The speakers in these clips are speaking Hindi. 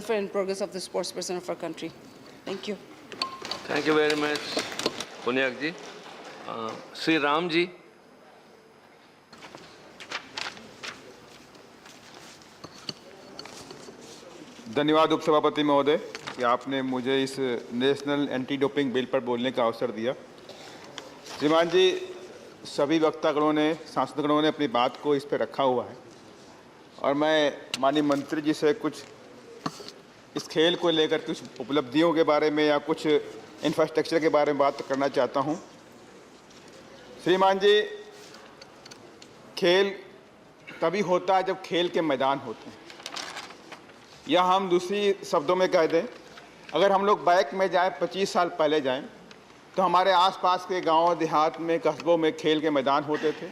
welfare and progress of the sports person of our country. Thank you. Thank you very much, Punyak ji. Sri Ram ji. धन्यवाद उपसभापति महोदय कि आपने मुझे इस नेशनल एंटी डोपिंग बिल पर बोलने का अवसर दिया। श्रीमान जी, सभी वक्तागणों ने, सांसदगणों ने अपनी बात को इस पर रखा हुआ है और मैं माननीय मंत्री जी से कुछ इस खेल को लेकर कुछ उपलब्धियों के बारे में या कुछ इंफ्रास्ट्रक्चर के बारे में बात करना चाहता हूं। श्रीमान जी, खेल तभी होता है जब खेल के मैदान होते हैं, या हम दूसरी शब्दों में कह दें, अगर हम लोग बैक में जाएं, 25 साल पहले जाएं, तो हमारे आसपास के गांव देहात में, कस्बों में खेल के मैदान होते थे,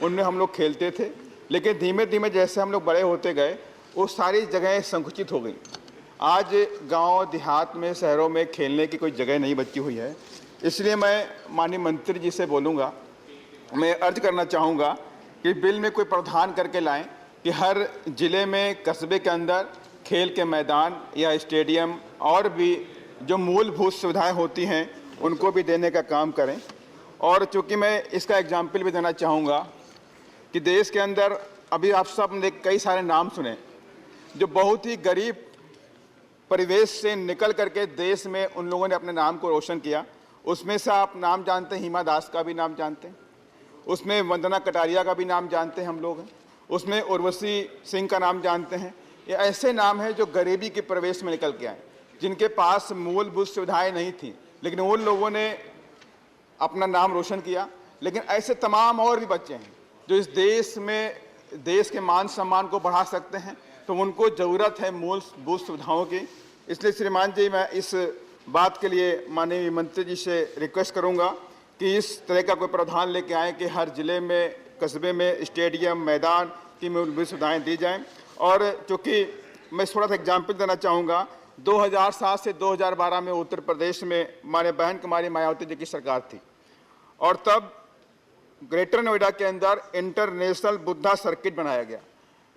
उनमें हम लोग खेलते थे। लेकिन धीमे धीमे जैसे हम लोग बड़े होते गए, वो सारी जगहें संकुचित हो गई। आज गांव देहात में, शहरों में खेलने की कोई जगह नहीं बची हुई है। इसलिए मैं माननीय मंत्री जी से बोलूँगा, मैं अर्ज करना चाहूँगा कि बिल में कोई प्रावधान करके लाएं कि हर ज़िले में, कस्बे के अंदर खेल के मैदान या स्टेडियम और भी जो मूलभूत सुविधाएं होती हैं उनको भी देने का काम करें। और चूँकि मैं इसका एग्जाम्पल भी देना चाहूँगा कि देश के अंदर अभी आप सब ने कई सारे नाम सुने जो बहुत ही गरीब परिवेश से निकल करके देश में उन लोगों ने अपने नाम को रोशन किया। उसमें से आप नाम जानते हैं, हिमा दास का भी नाम जानते हैं, उसमें वंदना कटारिया का भी नाम जानते हैं हम लोग, उसमें उर्वशी सिंह का नाम जानते हैं। ये ऐसे नाम हैं जो गरीबी के प्रवेश में निकल के आए, जिनके पास मूलभूत सुविधाएं नहीं थी, लेकिन उन लोगों ने अपना नाम रोशन किया। लेकिन ऐसे तमाम और भी बच्चे हैं जो इस देश में देश के मान सम्मान को बढ़ा सकते हैं, तो उनको ज़रूरत है मूलभूत सुविधाओं की। इसलिए श्रीमान जी, मैं इस बात के लिए माननीय मंत्री जी से रिक्वेस्ट करूंगा कि इस तरह का कोई प्रावधान लेके आएँ कि हर ज़िले में, कस्बे में स्टेडियम, मैदान की मूलभूत सुविधाएँ दी जाएँ। और चूँकि मैं थोड़ा सा एग्जाम्पल देना चाहूँगा, 2007 से 2012 में उत्तर प्रदेश में हमारे बहन कुमारी मायावती जी की सरकार थी और तब ग्रेटर नोएडा के अंदर इंटरनेशनल बुद्धा सर्किट बनाया गया।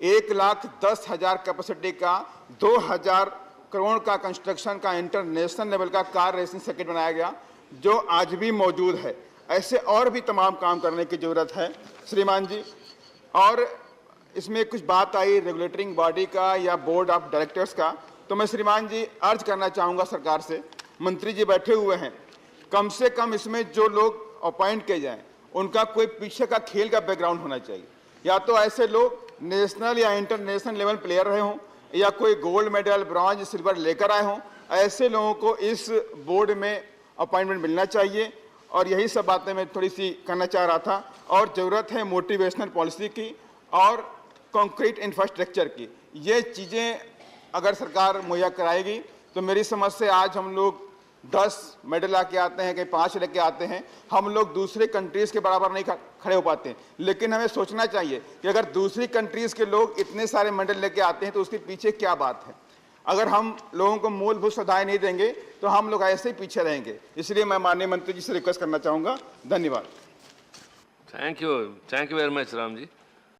1,10,000 कैपेसिटी का 2,000 करोड़ का कंस्ट्रक्शन का इंटरनेशनल लेवल का कार रेसिंग सर्किट बनाया गया, जो आज भी मौजूद है। ऐसे और भी तमाम काम करने की ज़रूरत है श्रीमान जी। और इसमें कुछ बात आई रेगुलेटरिंग बॉडी का या बोर्ड ऑफ डायरेक्टर्स का, तो मैं श्रीमान जी अर्ज करना चाहूँगा सरकार से, मंत्री जी बैठे हुए हैं, कम से कम इसमें जो लोग अपॉइंट किए जाएँ उनका कोई पीछे का खेल का बैकग्राउंड होना चाहिए। या तो ऐसे लोग नेशनल या इंटरनेशनल लेवल प्लेयर रहे हों या कोई गोल्ड मेडल, ब्रॉन्ज, सिल्वर लेकर आए हों, ऐसे लोगों को इस बोर्ड में अपॉइंटमेंट मिलना चाहिए। और यही सब बातें मैं थोड़ी सी करना चाह रहा था। और ज़रूरत है मोटिवेशनल पॉलिसी की और कंक्रीट इंफ्रास्ट्रक्चर की। ये चीज़ें अगर सरकार मुहैया कराएगी तो मेरी समझ से आज हम लोग 10 मेडल लाके आते हैं, कहीं 5 लेके आते हैं, हम लोग दूसरे कंट्रीज़ के बराबर नहीं खड़े हो पाते। लेकिन हमें सोचना चाहिए कि अगर दूसरी कंट्रीज़ के लोग इतने सारे मेडल लेके आते हैं तो उसके पीछे क्या बात है। अगर हम लोगों को मूलभूत सुविधाएं नहीं देंगे तो हम लोग ऐसे ही पीछे रहेंगे। इसलिए मैं माननीय मंत्री जी से रिक्वेस्ट करना चाहूँगा। धन्यवाद। Thank you very much Ram ji.